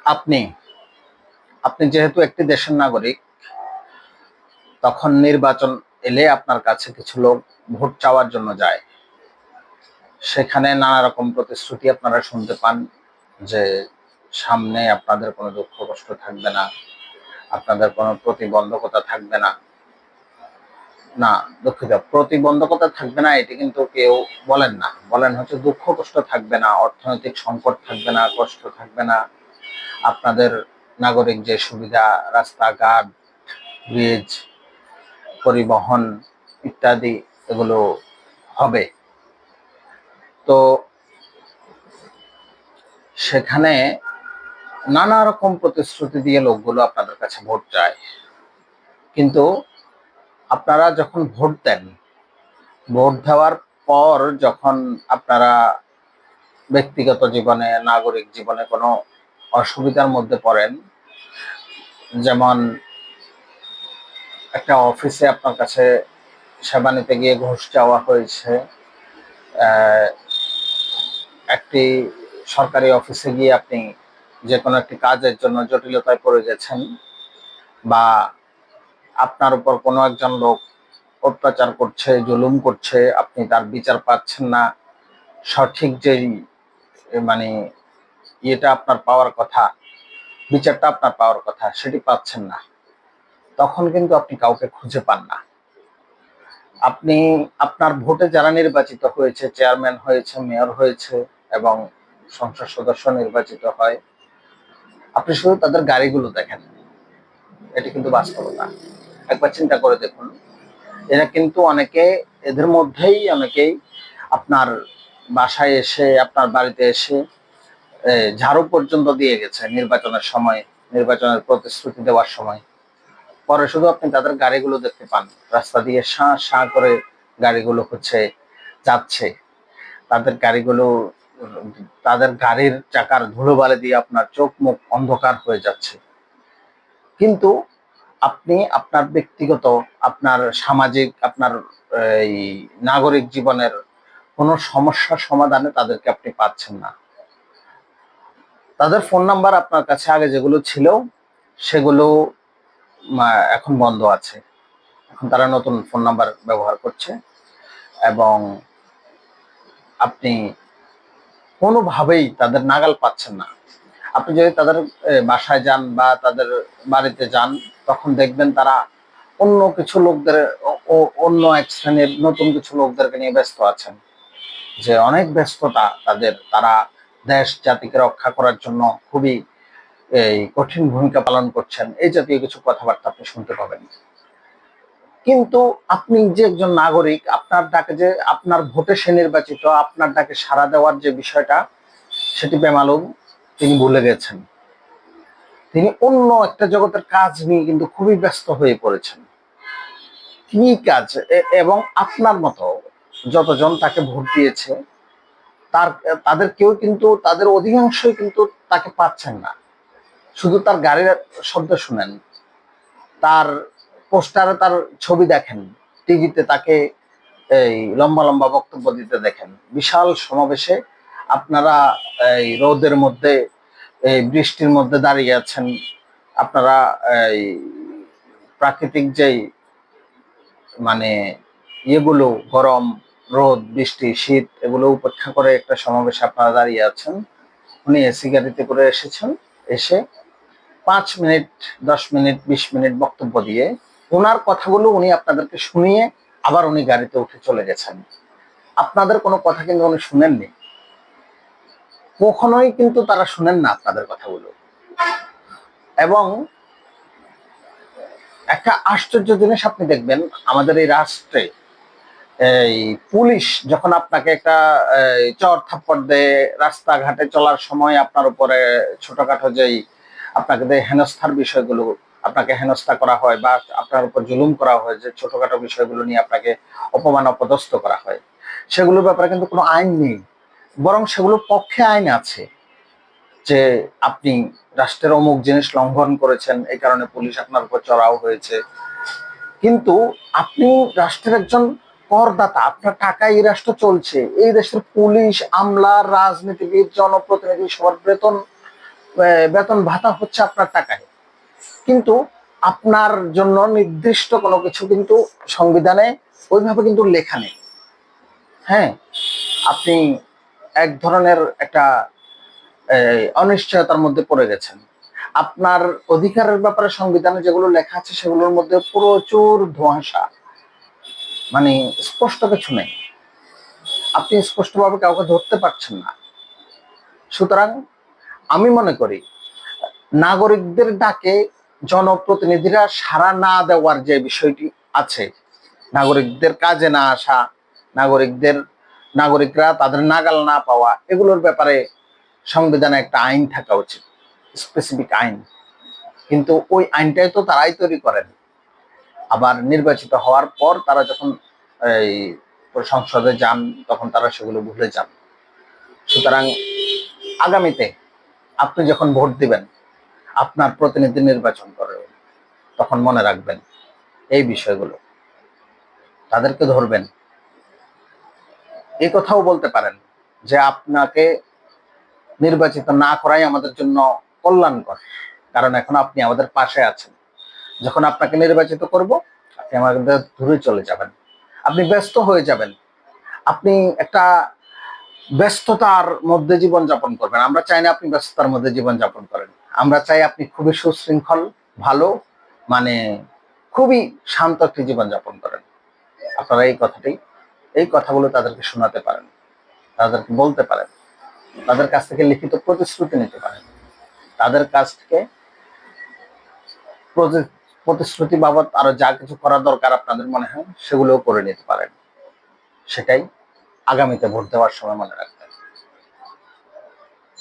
আপনি আপনি যেহেতু একটি দেশের নাগরিক, তখন নির্বাচন এলে আপনার কাছে কিছু লোক ভোট চাওয়ার জন্য যায়। সেখানে নানা রকম প্রতিশ্রুতি আপনারা শুনতে পান যে সামনে আপনাদের কোনো দুঃখ কষ্ট থাকবে না, আপনাদের কোনো প্রতিবন্ধকতা থাকবে না। না, দুঃখিত, প্রতিবন্ধকতা থাকবে না এটি কিন্তু কেউ বলেন না, বলেন হচ্ছে দুঃখ কষ্ট থাকবে না, অর্থনৈতিক সংকট থাকবে না, কষ্ট থাকবে না। আপনাদের নাগরিক যে সুবিধা, রাস্তাঘাট, ব্রিজ, পরিবহন ইত্যাদি, এগুলো হবে। তো সেখানে নানা রকম প্রতিশ্রুতি দিয়ে লোকগুলো আপনাদের কাছে ভোট চায়। কিন্তু আপনারা যখন ভোট দেন, ভোট দেওয়ার পর যখন আপনারা ব্যক্তিগত জীবনে, নাগরিক জীবনে কোনো অসুবিধার মধ্যে পড়েন, যেমন একটা অফিসে আপনার কাছে সেবা নিতে গিয়ে ঘুষ চাওয়া হয়েছে, একটি সরকারি অফিসে গিয়ে আপনি যে কোনো একটি কাজের জন্য জটিলতায় পড়ে গেছেন, বা আপনার উপর কোনো একজন লোক অত্যাচার করছে, জুলুম করছে, আপনি তার বিচার পাচ্ছেন না, সঠিক যেই মানে ইয়েটা আপনার পাওয়ার কথা, বিচারটা আপনার পাওয়ার কথা, সেটি পাচ্ছেন না, তখন কিন্তু আপনি কাউকে খুঁজে পান না। আপনি আপনার ভোটে যারা নির্বাচিত হয়েছে, চেয়ারম্যান হয়েছে, মেয়র হয়েছে এবং সংসদ সদস্য নির্বাচিত হয়, আপনি শুধু তাদের গাড়িগুলো দেখেন। এটি কিন্তু বাস্তবতা। একবার চিন্তা করে দেখুন, এরা কিন্তু এদের মধ্যেই অনেকেই আপনার বাসায় এসে, আপনার বাড়িতে এসে ঝাড়ু পর্যন্ত দিয়ে গেছে নির্বাচনের সময়, নির্বাচনের প্রতিশ্রুতি দেওয়ার সময়। পরে শুধু আপনি তাদের গাড়িগুলো দেখতে পান, রাস্তা দিয়ে শাঁ শাঁ করে গাড়িগুলো যাচ্ছে। তাদের গাড়িগুলো, তাদের গাড়ির চাকার ধুলোবালি দিয়ে আপনার চোখ মুখ অন্ধকার হয়ে যাচ্ছে। কিন্তু আপনি আপনার ব্যক্তিগত, আপনার সামাজিক, আপনার এই নাগরিক জীবনের কোনো সমস্যার সমাধানে তাদেরকে আপনি পাচ্ছেন না। তাদের ফোন নাম্বার আপনার কাছে আগে যেগুলো ছিল, সেগুলো এখন বন্ধ আছে। এখন তারা নতুন ফোন নাম্বার ব্যবহার করছে, এবং আপনি কোনোভাবেই তাদের নাগাল পাচ্ছেন না। আপনি যদি তাদের বাসায় যান বা তাদের বাড়িতে যান, তখন দেখবেন তারা অন্য কিছু লোকদের, অন্য এক শ্রেণীর নতুন কিছু লোকদেরকে নিয়ে ব্যস্ত আছেন, যে অনেক ব্যস্ততা তাদের, তারা দেশ জাতিকে রক্ষা করার জন্য খুবই এই কঠিন ভূমিকা পালন করছেন, এই জাতীয় কিছু কথাবার্তা আপনি শুনতে পাবেন। কিন্তু আপনি যে একজন নাগরিক, আপনার ডাকে যে, আপনার ভোটে সে নির্বাচিত, আপনার ডাকে সাড়া দেওয়ার যে বিষয়টা, সেটি বেমালুম তিনি ভুলে গেছেন। তিনি অন্য একটা জগতের কাজ নিয়ে কিন্তু খুবই ব্যস্ত হয়ে পড়েছেন। কি কাজ? এবং আপনার মতো যতজন তাকে ভোট দিয়েছে, তাদের কেউ কিন্তু, তাদের অধিকাংশই কিন্তু তাকে পাচ্ছেন না। শুধু তার গাড়ির শব্দ শুনেন, তার পোস্টারে তার ছবি দেখেন, টিভিতে তাকে এই লম্বা লম্বা বক্তব্য দিতে দেখেন, বিশাল সমাবেশে আপনারা এই রোদের মধ্যে, এই বৃষ্টির মধ্যে দাঁড়িয়ে আছেন। আপনারা এই প্রাকৃতিক যেই মানে ইয়েগুলো, গরম, রোদ, বৃষ্টি, শীত, এগুলো উপেক্ষা করে একটা সমাবেশে আপনারা দাঁড়িয়ে আছেন। উনি এসি গাড়িতে করে এসেছেন, এসে 5 মিনিট, 10 মিনিট, 20 মিনিট বক্তব্য দিয়ে ওনার কথাগুলো উনি আপনাদেরকে শুনিয়ে আবার উনি গাড়িতে উঠে চলে গেছেন। আপনাদের কোনো কথা কিন্তু উনি শুনেননি, কখনোই কিন্তু তারা শুনেন না আপনাদের কথাগুলো। এবং একটা আশ্চর্য জিনিস আপনি দেখবেন, আমাদের এই রাষ্ট্রে এই পুলিশ যখন আপনাকে একটা চর থাপ্পড় দেয়, রাস্তাঘাটে চলার সময় আপনার উপরে ছোটখাটো যেই আপনাকে হেনস্থার বিষয়গুলো, আপনাকে হেনস্থা করা হয় বা আপনার উপর জুলুম করা হয়, যে ছোটখাটো বিষয়গুলো নিয়ে আপনাকে অপমান অপদস্থ করা হয়, সেগুলোর ব্যাপারে কিন্তু কোনো আইন নেই। বরং সেগুলোর পক্ষে আইন আছে, যে আপনি রাষ্ট্রের অমুক জিনিস লঙ্ঘন করেছেন, এই কারণে পুলিশ আপনার উপর চড়াও হয়েছে। কিন্তু আপনি রাষ্ট্রের একজন করদাতা, আপনার টাকায় এই রাষ্ট্র চলছে। এই দেশের পুলিশ, আমলা, রাজনীতিবিদ, জনপ্রতিনিধি, সবার বেতন বেতন ভাতা হচ্ছে আপনার টাকায়, কিন্তু আপনার জন্য নির্দিষ্ট কোনো কিছু কিন্তু সংবিধানে ওইভাবে কিন্তু লেখা নেই। হ্যাঁ, আপনি এক ধরনের একটা অনিশ্চয়তার মধ্যে পড়ে গেছেন। আপনার অধিকারের ব্যাপারে সংবিধানে যেগুলো লেখা আছে সেগুলোর মধ্যে প্রচুর ধোঁয়াশা, মানে স্পষ্ট কিছু নেই। আপনি স্পষ্টভাবে কাউকে ধরতে পারছেন না। সুতরাং আমি মনে করি নাগরিকদের ডাকে জনপ্রতিনিধিরা সাড়া না দেওয়ার যে বিষয়টি আছে, নাগরিকদের কাজে না আসা, নাগরিকদের নাগরিকরা তাদের নাগাল না পাওয়া, এগুলোর ব্যাপারে সংবিধানে একটা আইন থাকা উচিত, স্পেসিফিক আইন। কিন্তু ওই আইনটাই তো তারাই তৈরি করেন। আবার নির্বাচিত হওয়ার পর তারা যখন এই সংসদে যান তখন তারা সেগুলো ভুলে যান। সুতরাং আগামীতে আপনি যখন ভোট দিবেন, আপনার প্রতিনিধি নির্বাচন করবেন, তখন মনে রাখবেন এই বিষয়গুলো, তাদেরকে ধরবেন। এই কথাও বলতে পারেন যে আপনাকে নির্বাচিত না করাই আমাদের জন্য কল্যাণকর, কারণ এখন আপনি আমাদের পাশে আছেন। যখন আপনাকে নির্বাচিত করব, আপনি আমাদের দূরে চলে যাবেন, আপনি ব্যস্ত হয়ে যাবেন, আপনি একটা ব্যস্ততার মধ্যে জীবনযাপন করবেন। আমরা চাই না আপনি ব্যস্ততার মধ্যে জীবনযাপন করেন। আমরা চাই আপনি খুবই সুশৃঙ্খল, ভালো, মানে খুবই শান্ত একটি জীবনযাপন করেন। আপনারা এই কথাগুলো তাদেরকে শোনাতে পারেন, তাদেরকে বলতে পারেন, তাদের কাছ থেকে লিখিত প্রতিশ্রুতি নিতে পারেন, তাদের কাছ থেকে প্রতিশ্রুতি বাবদ আরো যা কিছু করা দরকার আপনাদের মনে হয় সেগুলোও করে নিতে পারেন। সেটাই আগামীতে ভোট দেওয়ার সময় মনে রাখবেন।